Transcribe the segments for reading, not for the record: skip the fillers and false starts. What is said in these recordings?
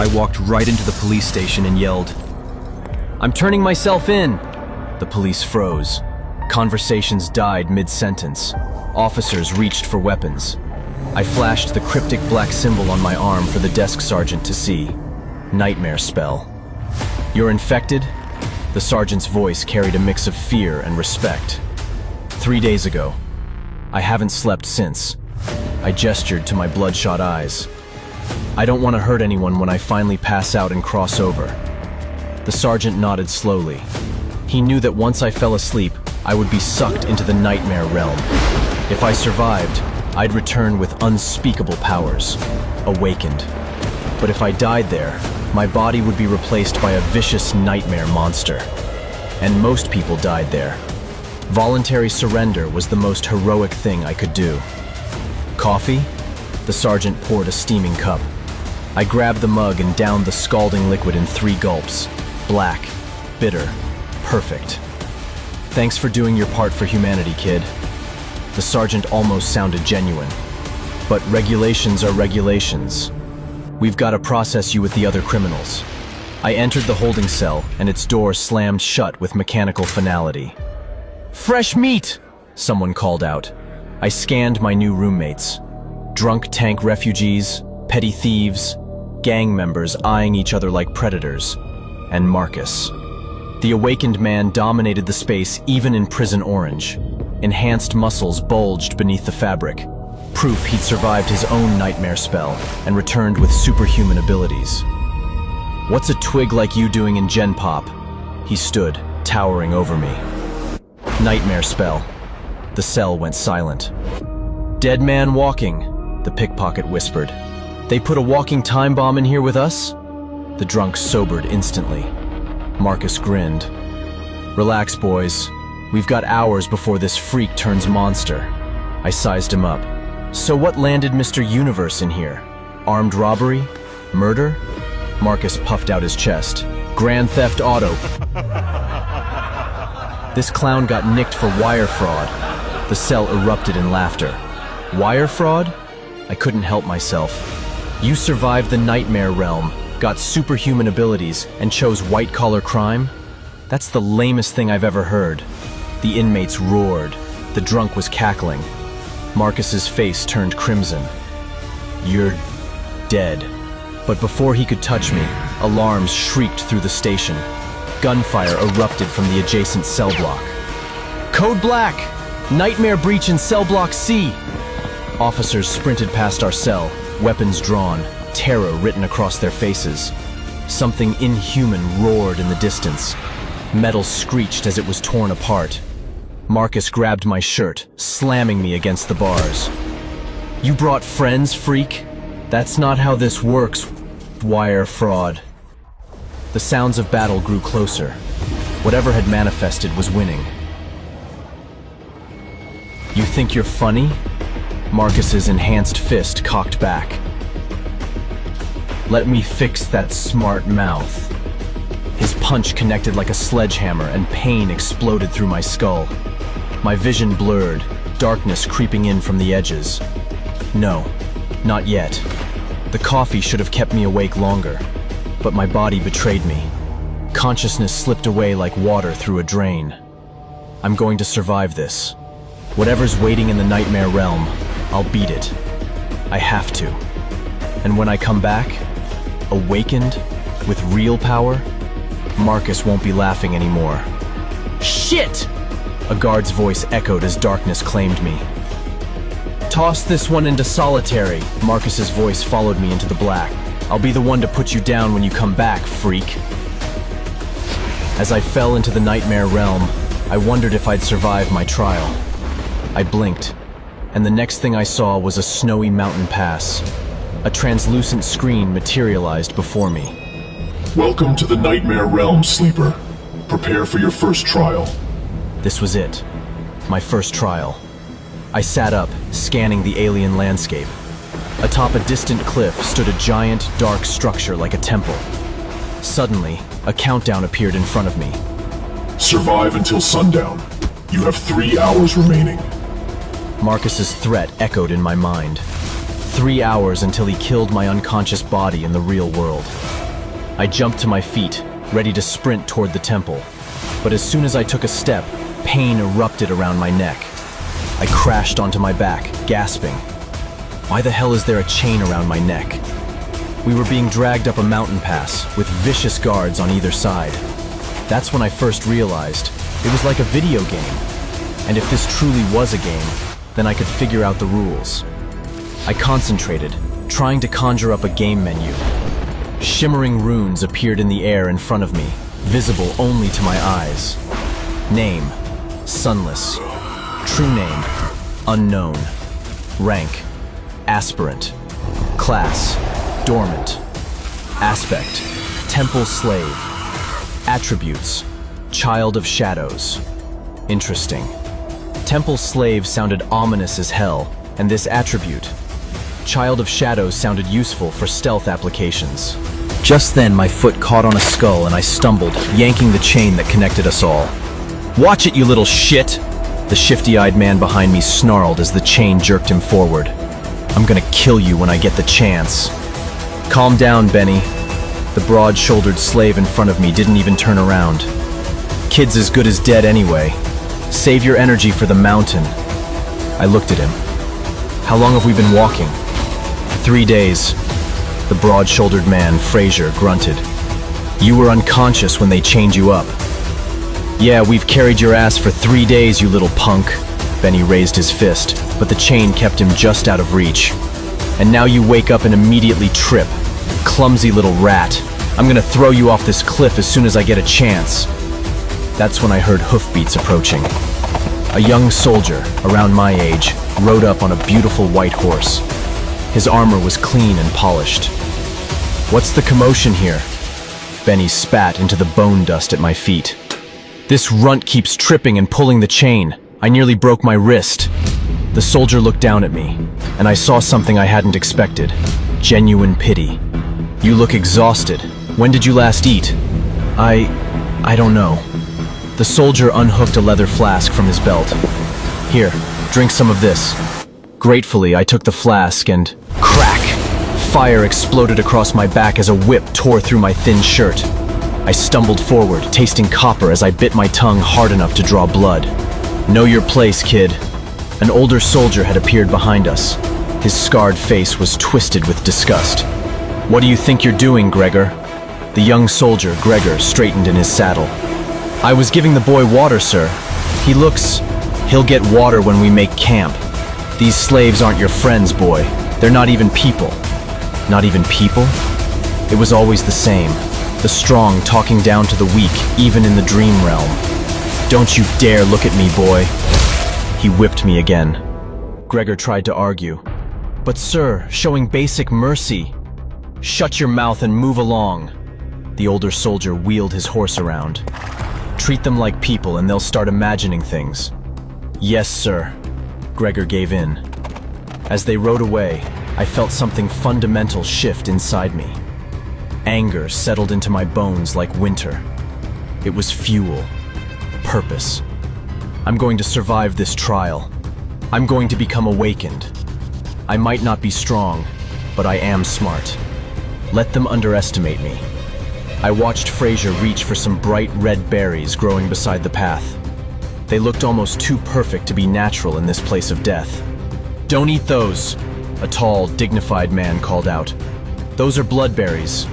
I walked right into the police station and yelled, "I'm turning myself in!" The police froze. Conversations died mid-sentence. Officers reached for weapons. I flashed the cryptic black symbol on my arm for the desk sergeant to see. Nightmare spell. "You're infected?" The sergeant's voice carried a mix of fear and respect. 3 days ago. I haven't slept since. I gestured to my bloodshot eyes. "I don't want to hurt anyone when I finally pass out and cross over." The sergeant nodded slowly. He knew that once I fell asleep, I would be sucked into the nightmare realm. If I survived, I'd return with unspeakable powers, awakened. But if I died there, my body would be replaced by a vicious nightmare monster. And most people died there. Voluntary surrender was the most heroic thing I could do. "Coffee?" The sergeant poured a steaming cup. I grabbed the mug and downed the scalding liquid in 3 gulps. Black, bitter, perfect. "Thanks for doing your part for humanity, kid." The sergeant almost sounded genuine. "But regulations are regulations. We've got to process you with the other criminals." I entered the holding cell, and its door slammed shut with mechanical finality. "Fresh meat!" someone called out. I scanned my new roommates. Drunk tank refugees, petty thieves, gang members eyeing each other like predators, and Marcus. The awakened man dominated the space even in prison orange. Enhanced muscles bulged beneath the fabric, proof he'd survived his own nightmare spell and returned with superhuman abilities. "What's a twig like you doing in Gen Pop?" He stood, towering over me. "Nightmare spell." The cell went silent. "Dead man walking," the pickpocket whispered. "They put a walking time bomb in here with us?" The drunk sobered instantly. Marcus grinned. "Relax, boys. We've got hours before this freak turns monster." I sized him up. "So what landed Mr. Universe in here? Armed robbery? Murder?" Marcus puffed out his chest. "Grand Theft Auto." This clown got nicked for wire fraud. The cell erupted in laughter. "Wire fraud?" I couldn't help myself. "You survived the nightmare realm, got superhuman abilities, and chose white-collar crime? That's the lamest thing I've ever heard." The inmates roared. The drunk was cackling. Marcus's face turned crimson. "You're dead." But before he could touch me, alarms shrieked through the station. Gunfire erupted from the adjacent cell block. "Code Black! Nightmare breach in cell block C!" Officers sprinted past our cell, weapons drawn, terror written across their faces. Something inhuman roared in the distance. Metal screeched as it was torn apart. Marcus grabbed my shirt, slamming me against the bars. "You brought friends, freak? That's not how this works, wire fraud." The sounds of battle grew closer. Whatever had manifested was winning. "You think you're funny?" Marcus's enhanced fist cocked back. "Let me fix that smart mouth." His punch connected like a sledgehammer and pain exploded through my skull. My vision blurred, darkness creeping in from the edges. No, not yet. The coffee should have kept me awake longer, but my body betrayed me. Consciousness slipped away like water through a drain. I'm going to survive this. Whatever's waiting in the nightmare realm, I'll beat it. I have to. And when I come back, awakened, with real power, Marcus won't be laughing anymore. "Shit!" A guard's voice echoed as darkness claimed me. "Toss this one into solitary." Marcus's voice followed me into the black. "I'll be the one to put you down when you come back, freak." As I fell into the nightmare realm, I wondered if I'd survive my trial. I blinked, and the next thing I saw was a snowy mountain pass. A translucent screen materialized before me. "Welcome to the Nightmare Realm, Sleeper. Prepare for your first trial." This was it. My first trial. I sat up, scanning the alien landscape. Atop a distant cliff stood a giant, dark structure like a temple. Suddenly, a countdown appeared in front of me. "Survive until sundown. You have 3 hours remaining." Marcus's threat echoed in my mind. 3 hours until he killed my unconscious body in the real world. I jumped to my feet, ready to sprint toward the temple. But as soon as I took a step, pain erupted around my neck. I crashed onto my back, gasping. Why the hell is there a chain around my neck? We were being dragged up a mountain pass with vicious guards on either side. That's when I first realized it was like a video game. And if this truly was a game, then I could figure out the rules. I concentrated, trying to conjure up a game menu. Shimmering runes appeared in the air in front of me, visible only to my eyes. Name: Sunless. True name: Unknown. Rank: Aspirant. Class: Dormant. Aspect: Temple Slave. Attributes: Child of Shadows. Interesting. Temple Slave sounded ominous as hell, and this attribute, Child of Shadows, sounded useful for stealth applications. Just then, my foot caught on a skull and I stumbled, yanking the chain that connected us all. "Watch it, you little shit!" The shifty-eyed man behind me snarled as the chain jerked him forward. "I'm gonna kill you when I get the chance." "Calm down, Benny." The broad-shouldered slave in front of me didn't even turn around. "Kid's as good as dead anyway. Save your energy for the mountain." I looked at him. "How long have we been walking?" 3 days. The broad-shouldered man, Fraser, grunted. "You were unconscious when they chained you up." "Yeah, we've carried your ass for 3 days, you little punk." Benny raised his fist, but the chain kept him just out of reach. "And now you wake up and immediately trip. Clumsy little rat. I'm gonna throw you off this cliff as soon as I get a chance." That's when I heard hoofbeats approaching. A young soldier, around my age, rode up on a beautiful white horse. His armor was clean and polished. "What's the commotion here?" Benny spat into the bone dust at my feet. "This runt keeps tripping and pulling the chain. I nearly broke my wrist." The soldier looked down at me, and I saw something I hadn't expected. Genuine pity. "You look exhausted. When did you last eat?" I don't know." The soldier unhooked a leather flask from his belt. "Here, drink some of this." Gratefully, I took the flask and crack! Fire exploded across my back as a whip tore through my thin shirt. I stumbled forward, tasting copper as I bit my tongue hard enough to draw blood. "Know your place, kid." An older soldier had appeared behind us. His scarred face was twisted with disgust. "What do you think you're doing, Gregor?" The young soldier, Gregor, straightened in his saddle. "I was giving the boy water, sir. He'll get water when we make camp. These slaves aren't your friends, boy. They're not even people." Not even people? It was always the same. The strong talking down to the weak, even in the dream realm. "Don't you dare look at me, boy." He whipped me again. Gregor tried to argue. "But sir, showing basic mercy." "Shut your mouth and move along." The older soldier wheeled his horse around. "Treat them like people and they'll start imagining things." "Yes, sir." Gregor gave in. As they rode away, I felt something fundamental shift inside me. Anger settled into my bones like winter. It was fuel. Purpose. I'm going to survive this trial. I'm going to become awakened. I might not be strong, but I am smart. Let them underestimate me. I watched Fraser reach for some bright red berries growing beside the path. They looked almost too perfect to be natural in this place of death. "Don't eat those," a tall, dignified man called out. "Those are bloodberries."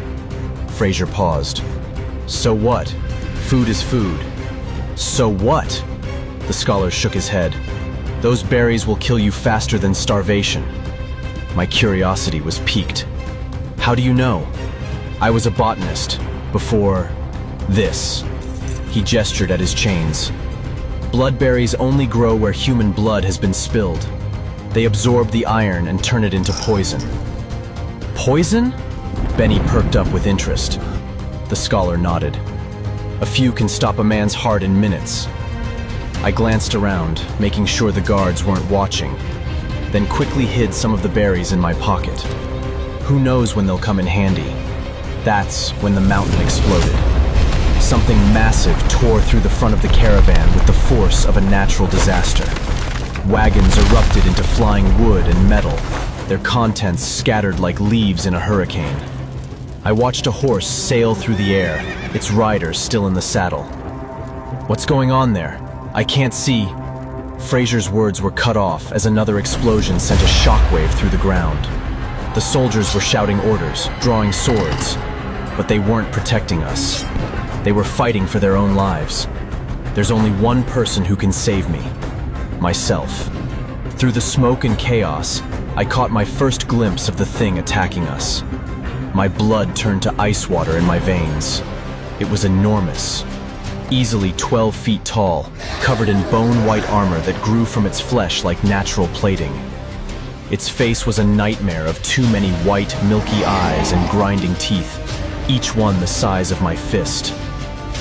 Fraser paused. "So what? Food is food." "So what?" The scholar shook his head. "Those berries will kill you faster than starvation." My curiosity was piqued. "How do you know?" "I was a botanist. Before this." He gestured at his chains. "Bloodberries only grow where human blood has been spilled. They absorb the iron and turn it into poison." "Poison?" Benny perked up with interest. The scholar nodded. "A few can stop a man's heart in minutes." I glanced around, making sure the guards weren't watching, then quickly hid some of the berries in my pocket. Who knows when they'll come in handy? That's when the mountain exploded. Something massive tore through the front of the caravan with the force of a natural disaster. Wagons erupted into flying wood and metal. their contents scattered like leaves in a hurricane. I watched a horse sail through the air, its rider still in the saddle. "What's going on there? I can't see." Fraser's words were cut off as another explosion sent a shockwave through the ground. The soldiers were shouting orders, drawing swords, but they weren't protecting us. They were fighting for their own lives. There's only one person who can save me: myself. Through the smoke and chaos, I caught my first glimpse of the thing attacking us. My blood turned to ice water in my veins. It was enormous, easily 12 feet tall, covered in bone-white armor that grew from its flesh like natural plating. Its face was a nightmare of too many white, milky eyes and grinding teeth, each one the size of my fist.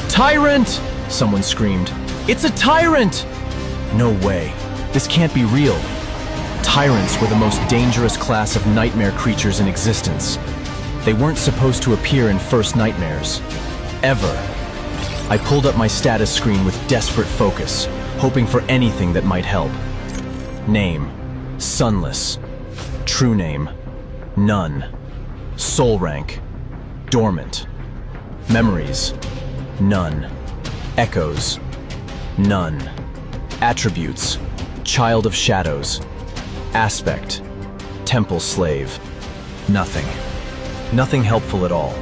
"Tyrant!" someone screamed. "It's a tyrant!" No way. This can't be real. Tyrants were the most dangerous class of nightmare creatures in existence. They weren't supposed to appear in first nightmares. Ever. I pulled up my status screen with desperate focus, hoping for anything that might help. Name: Sunless. True name: None. Soul rank: Dormant. Memories: None. Echoes: None. Attributes: Child of Shadows. Aspect: Temple Slave. Nothing. Nothing helpful at all.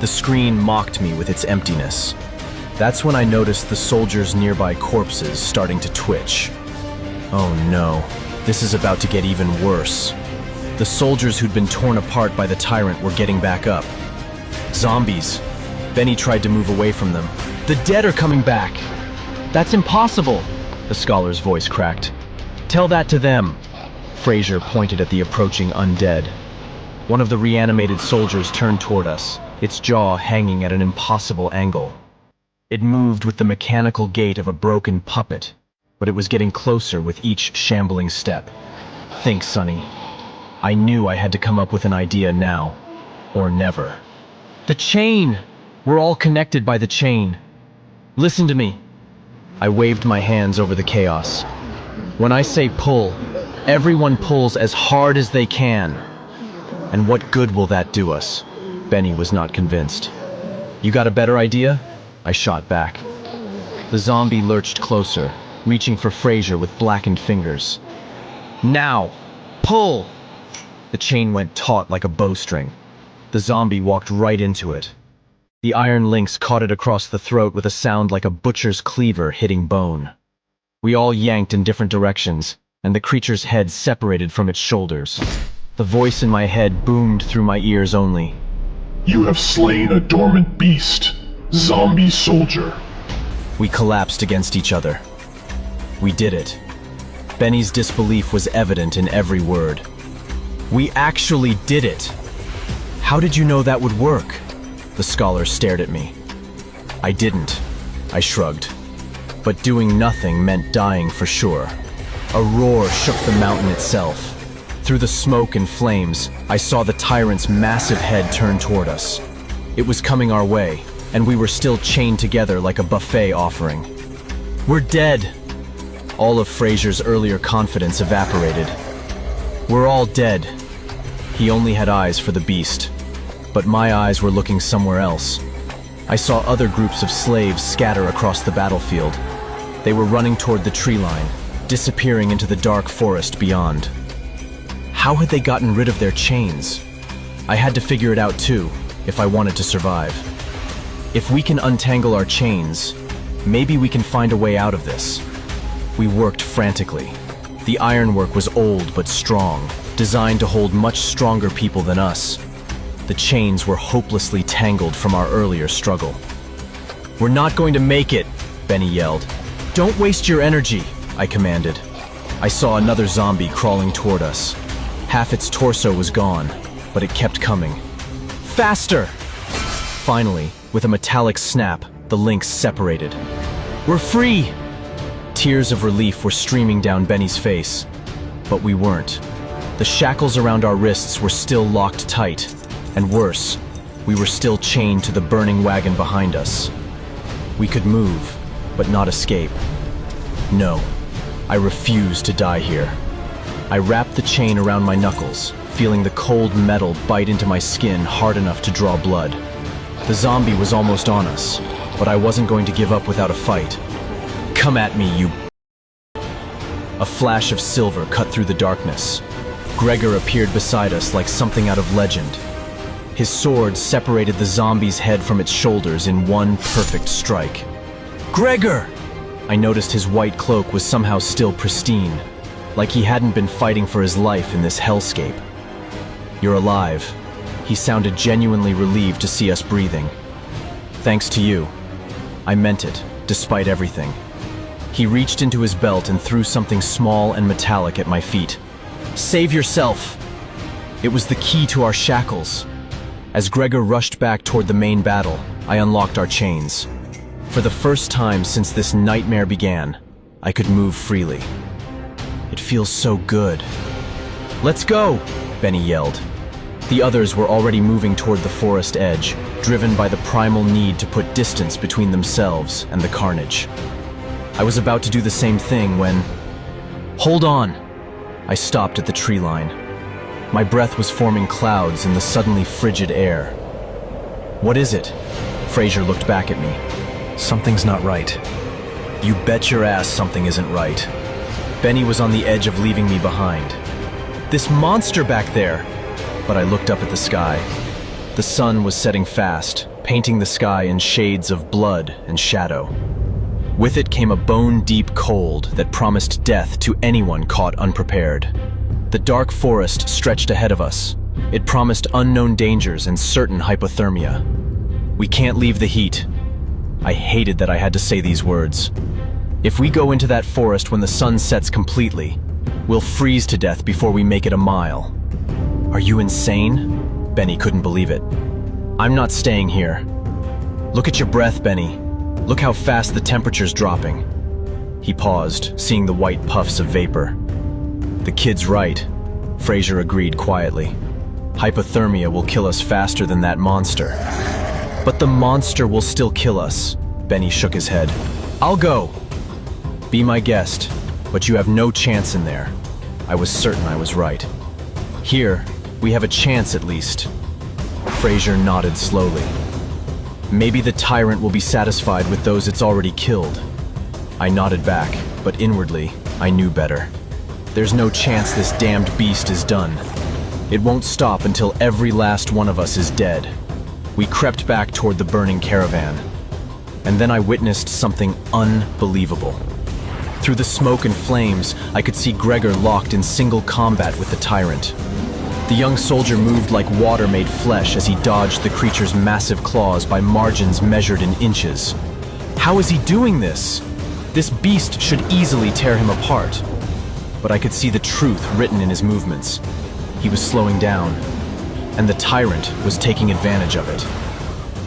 The screen mocked me with its emptiness. That's when I noticed the soldiers' nearby corpses starting to twitch. Oh no, this is about to get even worse. The soldiers who'd been torn apart by the tyrant were getting back up. Zombies. Benny tried to move away from them. "The dead are coming back." "That's impossible," the scholar's voice cracked. "Tell that to them." Fraser pointed at the approaching undead. One of the reanimated soldiers turned toward us, its jaw hanging at an impossible angle. It moved with the mechanical gait of a broken puppet, but it was getting closer with each shambling step. Think, Sonny. I knew I had to come up with an idea now, or never. "The chain! We're all connected by the chain. Listen to me." I waved my hands over the chaos. "When I say pull, everyone pulls as hard as they can." "And what good will that do us?" Benny was not convinced. "You got a better idea?" I shot back. The zombie lurched closer, reaching for Fraser with blackened fingers. "Now! Pull!" The chain went taut like a bowstring. The zombie walked right into it. The iron links caught it across the throat with a sound like a butcher's cleaver hitting bone. We all yanked in different directions, and the creature's head separated from its shoulders. The voice in my head boomed through my ears only. You have slain a dormant beast, zombie soldier. We collapsed against each other. We did it. Benny's disbelief was evident in every word. We actually did it. How did you know that would work? The scholar stared at me. I didn't. I shrugged. But doing nothing meant dying for sure. A roar shook the mountain itself. Through the smoke and flames, I saw the tyrant's massive head turn toward us. It was coming our way, and we were still chained together like a buffet offering. We're dead. All of Fraser's earlier confidence evaporated. We're all dead. He only had eyes for the beast, but my eyes were looking somewhere else. I saw other groups of slaves scatter across the battlefield. They were running toward the tree line, disappearing into the dark forest beyond. How had they gotten rid of their chains? I had to figure it out too, if I wanted to survive. If we can untangle our chains, maybe we can find a way out of this. We worked frantically. The ironwork was old but strong, designed to hold much stronger people than us. The chains were hopelessly tangled from our earlier struggle. We're not going to make it, Benny yelled. Don't waste your energy, I commanded. I saw another zombie crawling toward us. Half its torso was gone, but it kept coming. Faster! Finally, with a metallic snap, the links separated. We're free! Tears of relief were streaming down Benny's face, but we weren't. The shackles around our wrists were still locked tight, and worse, we were still chained to the burning wagon behind us. We could move, but not escape. No, I refused to die here. I wrapped the chain around my knuckles, feeling the cold metal bite into my skin hard enough to draw blood. The zombie was almost on us, but I wasn't going to give up without a fight. "Come at me, you..." A flash of silver cut through the darkness. Gregor appeared beside us like something out of legend. His sword separated the zombie's head from its shoulders in one perfect strike. "Gregor!" I noticed his white cloak was somehow still pristine, like he hadn't been fighting for his life in this hellscape. "You're alive." He sounded genuinely relieved to see us breathing. "Thanks to you." I meant it, despite everything. He reached into his belt and threw something small and metallic at my feet. "Save yourself!" It was the key to our shackles. As Gregor rushed back toward the main battle, I unlocked our chains. For the first time since this nightmare began, I could move freely. It feels so good. "Let's go!" Benny yelled. The others were already moving toward the forest edge, driven by the primal need to put distance between themselves and the carnage. I was about to do the same thing when... "Hold on!" I stopped at the tree line. My breath was forming clouds in the suddenly frigid air. "What is it?" Fraser looked back at me. "Something's not right." "You bet your ass something isn't right." Benny was on the edge of leaving me behind. "This monster back there!" But I looked up at the sky. The sun was setting fast, painting the sky in shades of blood and shadow. With it came a bone-deep cold that promised death to anyone caught unprepared. The dark forest stretched ahead of us. It promised unknown dangers and certain hypothermia. "We can't leave the heat." I hated that I had to say these words. "If we go into that forest when the sun sets completely, we'll freeze to death before we make it a mile." "Are you insane?" Benny couldn't believe it. "I'm not staying here." "Look at your breath, Benny. Look how fast the temperature's dropping." He paused, seeing the white puffs of vapor. "The kid's right," Fraser agreed quietly. "Hypothermia will kill us faster than that monster." "But the monster will still kill us," Benny shook his head. "I'll go." "Be my guest, but you have no chance in there." I was certain I was right. "Here, we have a chance at least." Fraser nodded slowly. "Maybe the tyrant will be satisfied with those it's already killed." I nodded back, but inwardly, I knew better. There's no chance this damned beast is done. It won't stop until every last one of us is dead. We crept back toward the burning caravan. And then I witnessed something unbelievable. Through the smoke and flames, I could see Gregor locked in single combat with the tyrant. The young soldier moved like water-made flesh as he dodged the creature's massive claws by margins measured in inches. How is he doing this? This beast should easily tear him apart. But I could see the truth written in his movements. He was slowing down, and the tyrant was taking advantage of it.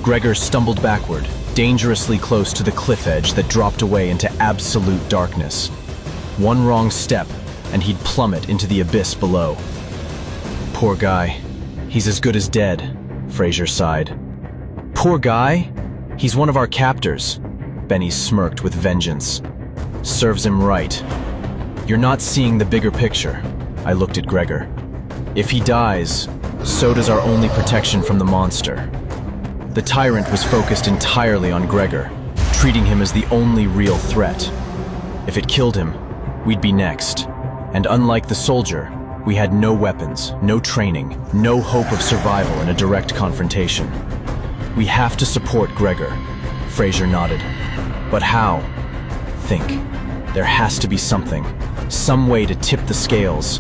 Gregor stumbled backward, dangerously close to the cliff edge that dropped away into absolute darkness. One wrong step, and he'd plummet into the abyss below. "Poor guy. He's as good as dead," Fraser sighed. "Poor guy? He's one of our captors." Benny smirked with vengeance. "Serves him right." "You're not seeing the bigger picture." I looked at Gregor. "If he dies, so does our only protection from the monster." The tyrant was focused entirely on Gregor, treating him as the only real threat. If it killed him, we'd be next. And unlike the soldier, we had no weapons, no training, no hope of survival in a direct confrontation. "We have to support Gregor," Fraser nodded. "But how?" "Think. There has to be something. Some way to tip the scales."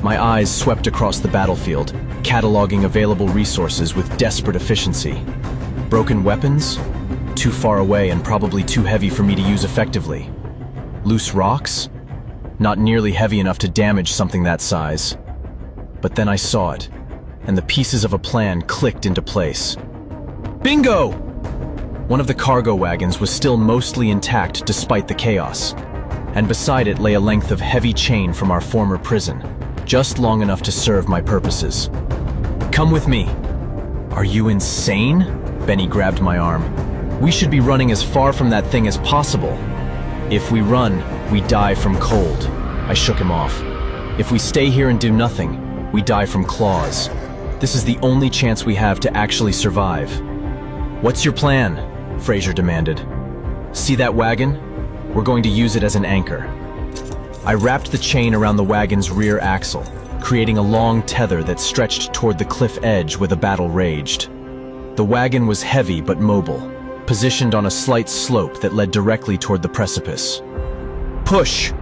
My eyes swept across the battlefield, cataloging available resources with desperate efficiency. Broken weapons? Too far away and probably too heavy for me to use effectively. Loose rocks? Not nearly heavy enough to damage something that size. But then I saw it, and the pieces of a plan clicked into place. Bingo! One of the cargo wagons was still mostly intact despite the chaos, and beside it lay a length of heavy chain from our former prison, just long enough to serve my purposes. "Come with me." "Are you insane?" Benny grabbed my arm. "We should be running as far from that thing as possible." "If we run, we die from cold." I shook him off. "If we stay here and do nothing, we die from claws. This is the only chance we have to actually survive. What's your plan? Fraser demanded. See that wagon? We're going to use it as an anchor. I wrapped the chain around the wagon's rear axle, creating a long tether that stretched toward the cliff edge where the battle raged. The wagon was heavy but mobile, positioned on a slight slope that led directly toward the precipice. Push!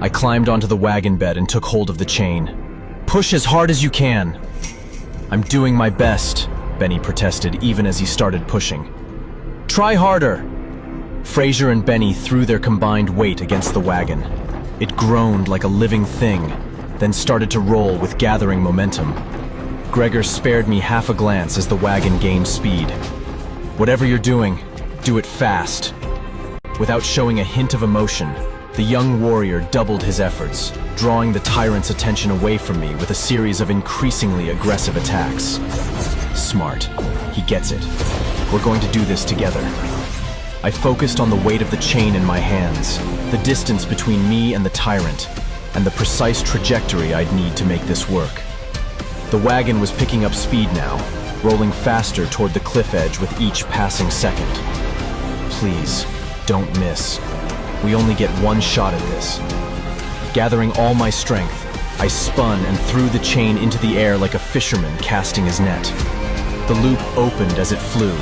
I climbed onto the wagon bed and took hold of the chain. Push as hard as you can. I'm doing my best, Benny protested even as he started pushing. Try harder! Fraser and Benny threw their combined weight against the wagon. It groaned like a living thing, then started to roll with gathering momentum. Gregor spared me half a glance as the wagon gained speed. Whatever you're doing, do it fast. Without showing a hint of emotion, the young warrior doubled his efforts, drawing the tyrant's attention away from me with a series of increasingly aggressive attacks. Smart. He gets it. We're going to do this together. I focused on the weight of the chain in my hands, the distance between me and the tyrant, and the precise trajectory I'd need to make this work. The wagon was picking up speed now, rolling faster toward the cliff edge with each passing second. Please, don't miss. We only get one shot at this. Gathering all my strength, I spun and threw the chain into the air like a fisherman casting his net. The loop opened as it flew,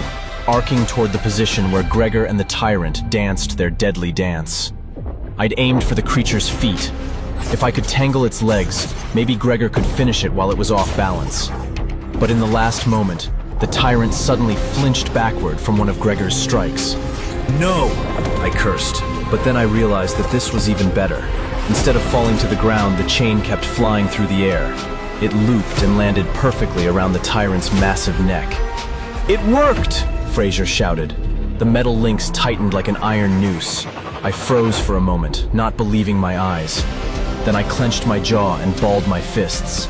arcing toward the position where Gregor and the tyrant danced their deadly dance. I'd aimed for the creature's feet. If I could tangle its legs, maybe Gregor could finish it while it was off balance. But in the last moment, the tyrant suddenly flinched backward from one of Gregor's strikes. No! I cursed, but then I realized that this was even better. Instead of falling to the ground, the chain kept flying through the air. It looped and landed perfectly around the tyrant's massive neck. It worked! Fraser shouted. The metal links tightened like an iron noose. I froze for a moment, not believing my eyes. Then I clenched my jaw and balled my fists.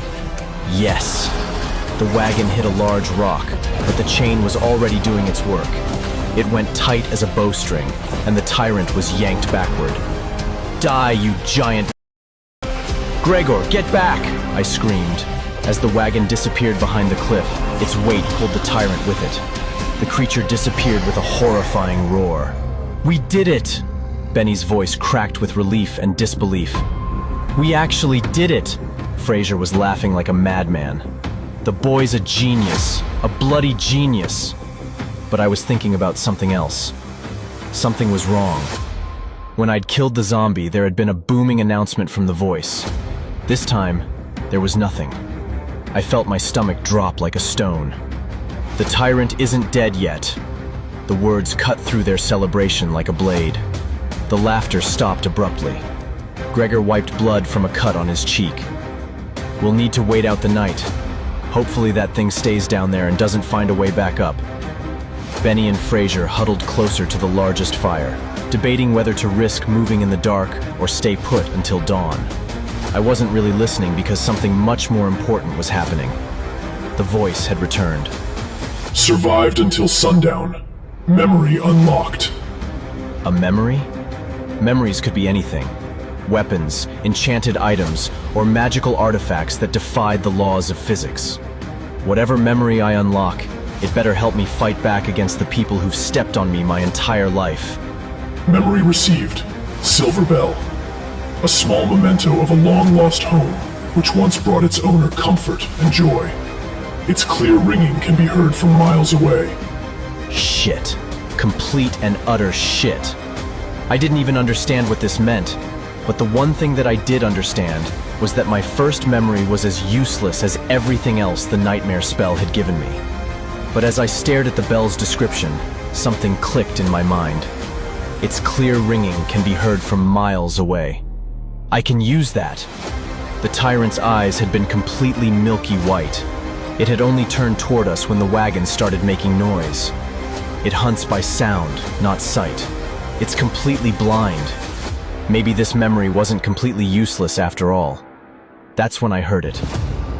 Yes! The wagon hit a large rock, but the chain was already doing its work. It went tight as a bowstring, and the tyrant was yanked backward. Die, you giant! Gregor, get back! I screamed. As the wagon disappeared behind the cliff, its weight pulled the tyrant with it. The creature disappeared with a horrifying roar. We did it! Benny's voice cracked with relief and disbelief. We actually did it! Fraser was laughing like a madman. The boy's a genius, a bloody genius. But I was thinking about something else. Something was wrong. When I'd killed the zombie, there had been a booming announcement from the voice. This time, there was nothing. I felt my stomach drop like a stone. The tyrant isn't dead yet. The words cut through their celebration like a blade. The laughter stopped abruptly. Gregor wiped blood from a cut on his cheek. We'll need to wait out the night. Hopefully that thing stays down there and doesn't find a way back up. Benny and Fraser huddled closer to the largest fire, debating whether to risk moving in the dark or stay put until dawn. I wasn't really listening because something much more important was happening. The voice had returned. Survived until sundown. Memory unlocked. A memory? Memories could be anything. Weapons, enchanted items, or magical artifacts that defied the laws of physics. Whatever memory I unlock, it better help me fight back against the people who've stepped on me my entire life. Memory received. Silver Bell. A small memento of a long-lost home, which once brought its owner comfort and joy. Its clear ringing can be heard from miles away. Shit. Complete and utter shit. I didn't even understand what this meant, but the one thing that I did understand was that my first memory was as useless as everything else the nightmare spell had given me. But as I stared at the bell's description, something clicked in my mind. Its clear ringing can be heard from miles away. I can use that. The tyrant's eyes had been completely milky white. It had only turned toward us when the wagon started making noise. It hunts by sound, not sight. It's completely blind. Maybe this memory wasn't completely useless after all. That's when I heard it.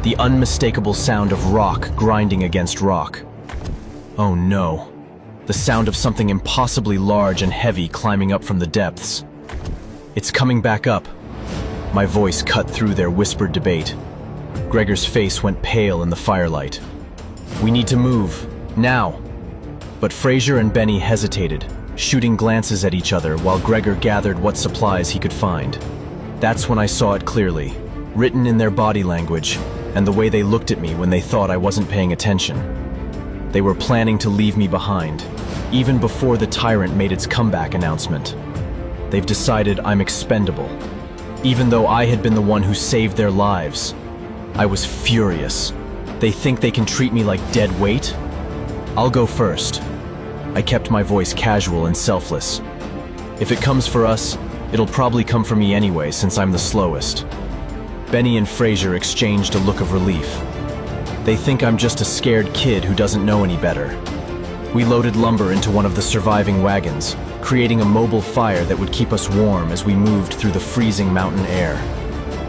The unmistakable sound of rock grinding against rock. Oh no. The sound of something impossibly large and heavy climbing up from the depths. It's coming back up. My voice cut through their whispered debate. Gregor's face went pale in the firelight. "We need to move, now." But Fraser and Benny hesitated, shooting glances at each other while Gregor gathered what supplies he could find. That's when I saw it clearly, written in their body language and the way they looked at me when they thought I wasn't paying attention. They were planning to leave me behind, even before the tyrant made its comeback announcement. They've decided I'm expendable, even though I had been the one who saved their lives. I was furious. They think they can treat me like dead weight? I'll go first. I kept my voice casual and selfless. If it comes for us, it'll probably come for me anyway, since I'm the slowest. Benny and Fraser exchanged a look of relief. They think I'm just a scared kid who doesn't know any better. We loaded lumber into one of the surviving wagons, creating a mobile fire that would keep us warm as we moved through the freezing mountain air.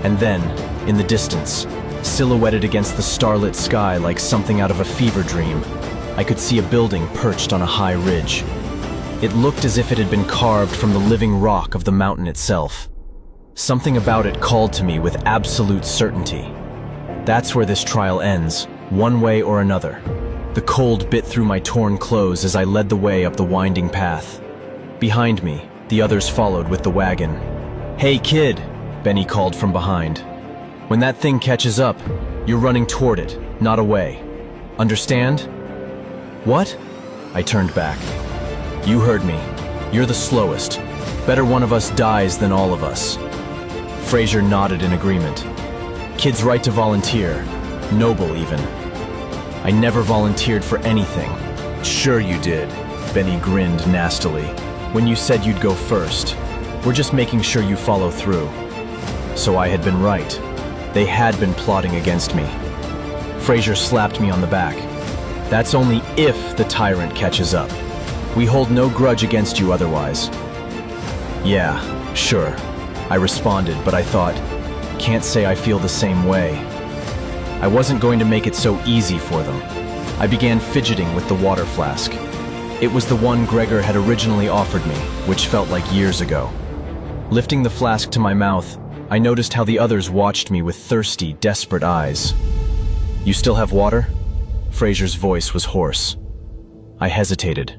And then, in the distance, silhouetted against the starlit sky like something out of a fever dream, I could see a building perched on a high ridge. It looked as if it had been carved from the living rock of the mountain itself. Something about it called to me with absolute certainty. That's where this trial ends, one way or another. The cold bit through my torn clothes as I led the way up the winding path. Behind me, the others followed with the wagon. "Hey kid," Benny called from behind. "When that thing catches up, you're running toward it, not away. Understand?" "What?" I turned back. "You heard me. You're the slowest. Better one of us dies than all of us." Fraser nodded in agreement. "Kid's right to volunteer. Noble, even." "I never volunteered for anything." "Sure you did," Benny grinned nastily. "When you said you'd go first. We're just making sure you follow through." So I had been right. They had been plotting against me. Fraser slapped me on the back. "That's only if the tyrant catches up. We hold no grudge against you otherwise." "Yeah, sure," I responded, but I thought, can't say I feel the same way. I wasn't going to make it so easy for them. I began fidgeting with the water flask. It was the one Gregor had originally offered me, which felt like years ago. Lifting the flask to my mouth, I noticed how the others watched me with thirsty, desperate eyes. "You still have water?" Fraser's voice was hoarse. I hesitated.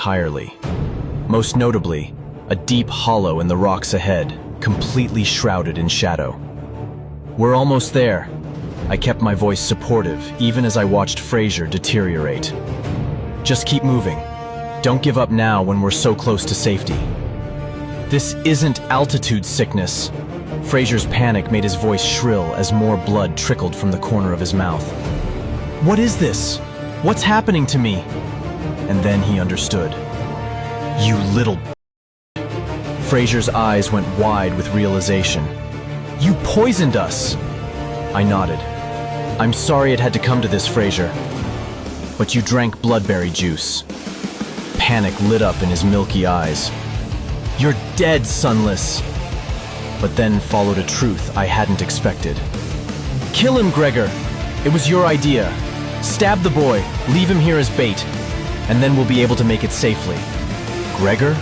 entirely. Most notably, a deep hollow in the rocks ahead, completely shrouded in shadow. We're almost there. I kept my voice supportive, even as I watched Fraser deteriorate. Just keep moving. Don't give up now when we're so close to safety. This isn't altitude sickness. Fraser's panic made his voice shrill as more blood trickled from the corner of his mouth. What is this? What's happening to me? And then he understood. You little... Fraser's eyes went wide with realization. You poisoned us! I nodded. I'm sorry it had to come to this, Fraser. But you drank bloodberry juice. Panic lit up in his milky eyes. You're dead, Sunless! But then followed a truth I hadn't expected. Kill him, Gregor! It was your idea. Stab the boy, leave him here as bait, and then we'll be able to make it safely. Gregor?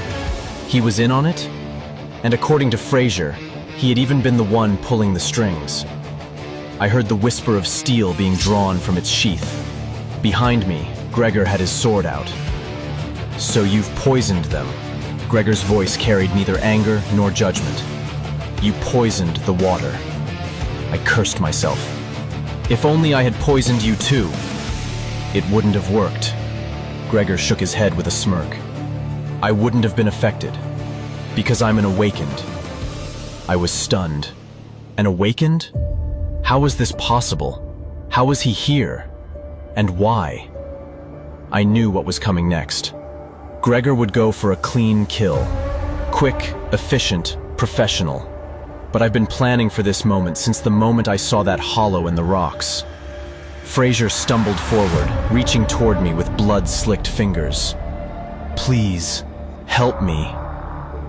He was in on it? And according to Fraser, he had even been the one pulling the strings. I heard the whisper of steel being drawn from its sheath. Behind me, Gregor had his sword out. So you've poisoned them. Gregor's voice carried neither anger nor judgment. You poisoned the water. I cursed myself. If only I had poisoned you too. It wouldn't have worked. Gregor shook his head with a smirk. I wouldn't have been affected. Because I'm an awakened. I was stunned. An awakened? How was this possible? How was he here? And why? I knew what was coming next. Gregor would go for a clean kill. Quick, efficient, professional. But I've been planning for this moment since the moment I saw that hollow in the rocks. Fraser stumbled forward, reaching toward me with blood-slicked fingers. Please, help me.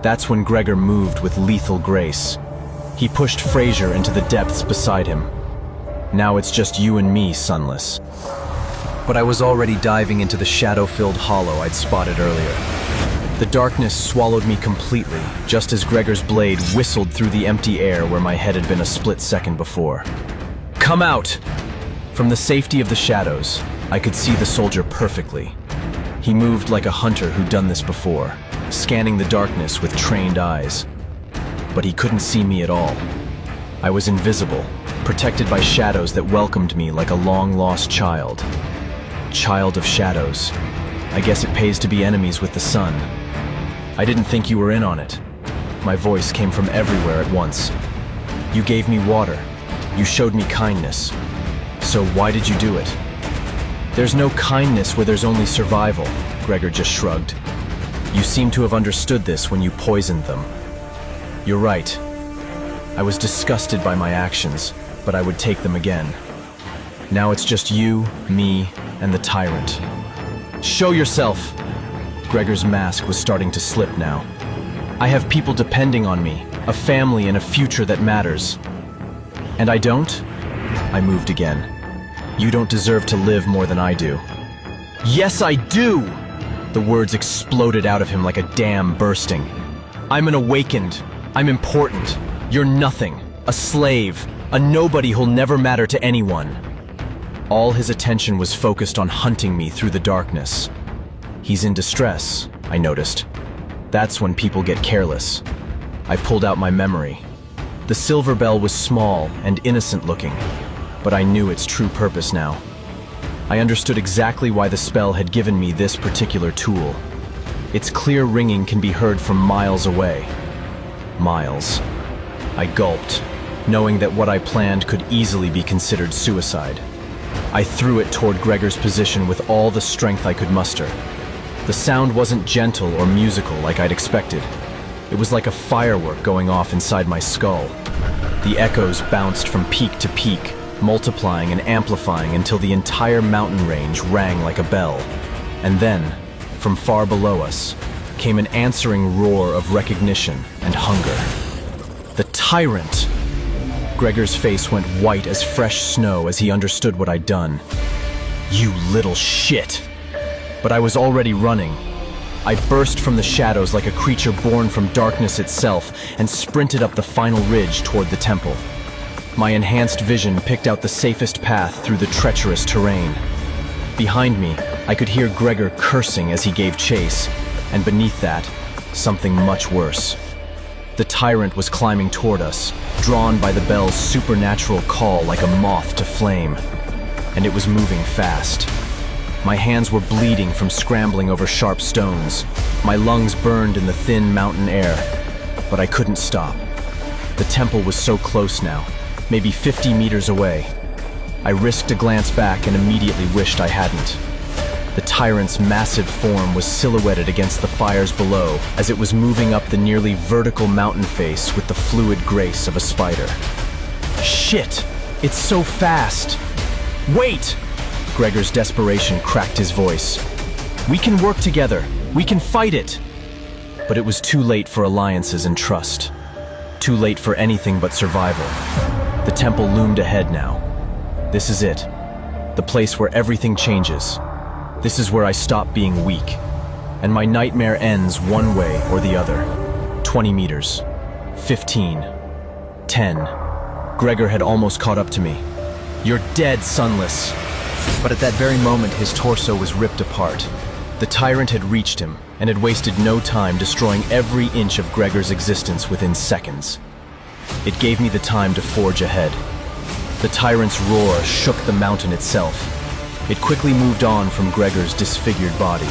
That's when Gregor moved with lethal grace. He pushed Fraser into the depths beside him. Now it's just you and me, Sunless. But I was already diving into the shadow-filled hollow I'd spotted earlier. The darkness swallowed me completely, just as Gregor's blade whistled through the empty air where my head had been a split second before. Come out! From the safety of the shadows, I could see the soldier perfectly. He moved like a hunter who'd done this before, scanning the darkness with trained eyes. But he couldn't see me at all. I was invisible, protected by shadows that welcomed me like a long-lost child. Child of shadows. I guess it pays to be enemies with the sun. I didn't think you were in on it. My voice came from everywhere at once. You gave me water. You showed me kindness. So why did you do it? There's no kindness where there's only survival, Gregor just shrugged. You seem to have understood this when you poisoned them. You're right. I was disgusted by my actions, but I would take them again. Now it's just you, me, and the tyrant. Show yourself! Gregor's mask was starting to slip now. I have people depending on me, a family and a future that matters. And I don't? I moved again. You don't deserve to live more than I do. Yes, I do! The words exploded out of him like a dam bursting. I'm an awakened. I'm important. You're nothing. A slave. A nobody who'll never matter to anyone. All his attention was focused on hunting me through the darkness. He's in distress, I noticed. That's when people get careless. I pulled out my memory. The silver bell was small and innocent looking, but I knew its true purpose now. I understood exactly why the spell had given me this particular tool. Its clear ringing can be heard from miles away. Miles. I gulped, knowing that what I planned could easily be considered suicide. I threw it toward Gregor's position with all the strength I could muster. The sound wasn't gentle or musical like I'd expected. It was like a firework going off inside my skull. The echoes bounced from peak to peak, multiplying and amplifying until the entire mountain range rang like a bell. And then, from far below us, came an answering roar of recognition and hunger. The tyrant! Gregor's face went white as fresh snow as he understood what I'd done. You little shit! But I was already running. I burst from the shadows like a creature born from darkness itself and sprinted up the final ridge toward the temple. My enhanced vision picked out the safest path through the treacherous terrain. Behind me, I could hear Gregor cursing as he gave chase, and beneath that, something much worse. The tyrant was climbing toward us, drawn by the bell's supernatural call like a moth to flame, and it was moving fast. My hands were bleeding from scrambling over sharp stones. My lungs burned in the thin mountain air, but I couldn't stop. The temple was so close now, maybe 50 meters away. I risked a glance back and immediately wished I hadn't. The tyrant's massive form was silhouetted against the fires below as it was moving up the nearly vertical mountain face with the fluid grace of a spider. Shit! It's so fast! Wait! Gregor's desperation cracked his voice. We can work together. We can fight it! But it was too late for alliances and trust. Too late for anything but survival. The temple loomed ahead now. This is it. The place where everything changes. This is where I stop being weak. And my nightmare ends one way or the other. 20 meters. 15. 10. Gregor had almost caught up to me. You're dead, Sunless. But at that very moment, his torso was ripped apart. The tyrant had reached him and had wasted no time destroying every inch of Gregor's existence within seconds. It gave me the time to forge ahead. The tyrant's roar shook the mountain itself. It quickly moved on from Gregor's disfigured body.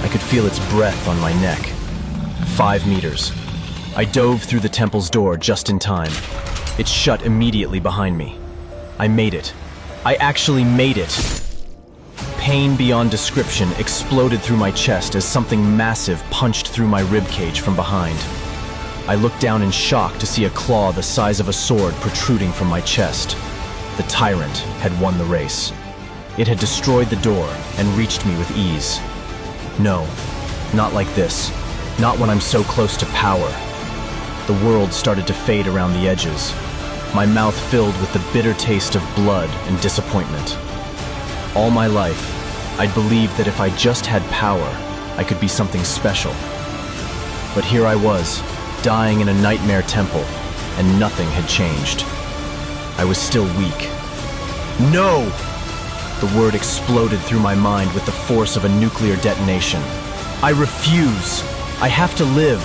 I could feel its breath on my neck. 5 meters. I dove through the temple's door just in time. It shut immediately behind me. I made it. I actually made it. Pain beyond description exploded through my chest as something massive punched through my ribcage from behind. I looked down in shock to see a claw the size of a sword protruding from my chest. The tyrant had won the race. It had destroyed the door and reached me with ease. No, not like this. Not when I'm so close to power. The world started to fade around the edges. My mouth filled with the bitter taste of blood and disappointment. All my life, I'd believed that if I just had power, I could be something special. But here I was, dying in a nightmare temple, and nothing had changed. I was still weak. No! The word exploded through my mind with the force of a nuclear detonation. I refuse! I have to live!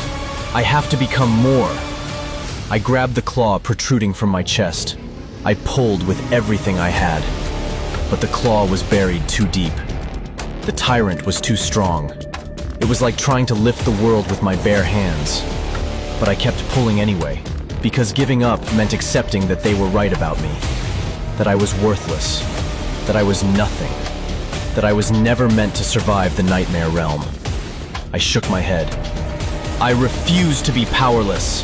I have to become more! I grabbed the claw protruding from my chest. I pulled with everything I had. But the claw was buried too deep. The tyrant was too strong. It was like trying to lift the world with my bare hands. But I kept pulling anyway, because giving up meant accepting that they were right about me. That I was worthless. That I was nothing. That I was never meant to survive the nightmare realm. I shook my head. I refuse to be powerless.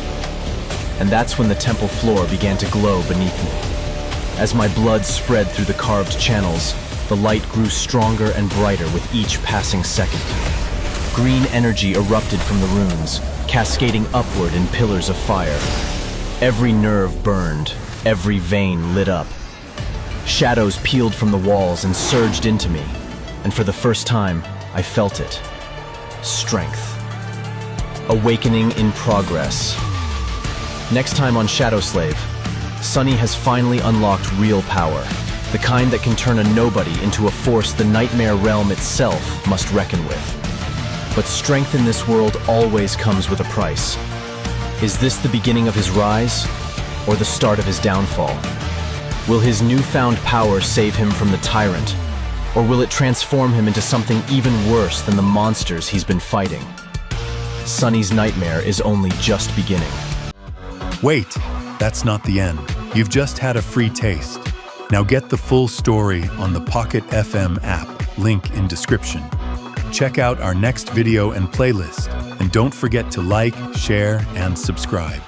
And that's when the temple floor began to glow beneath me. As my blood spread through the carved channels, the light grew stronger and brighter with each passing second. Green energy erupted from the runes, cascading upward in pillars of fire. Every nerve burned, every vein lit up. Shadows peeled from the walls and surged into me, and for the first time, I felt it. Strength. Awakening in progress. Next time on Shadow Slave, Sunny has finally unlocked real power, the kind that can turn a nobody into a force the nightmare realm itself must reckon with. But strength in this world always comes with a price. Is this the beginning of his rise, or the start of his downfall? Will his newfound power save him from the tyrant, or will it transform him into something even worse than the monsters he's been fighting? Sunny's nightmare is only just beginning. Wait, that's not the end. You've just had a free taste. Now get the full story on the Pocket FM app, link in description. Check out our next video and playlist, and don't forget to like, share, and subscribe.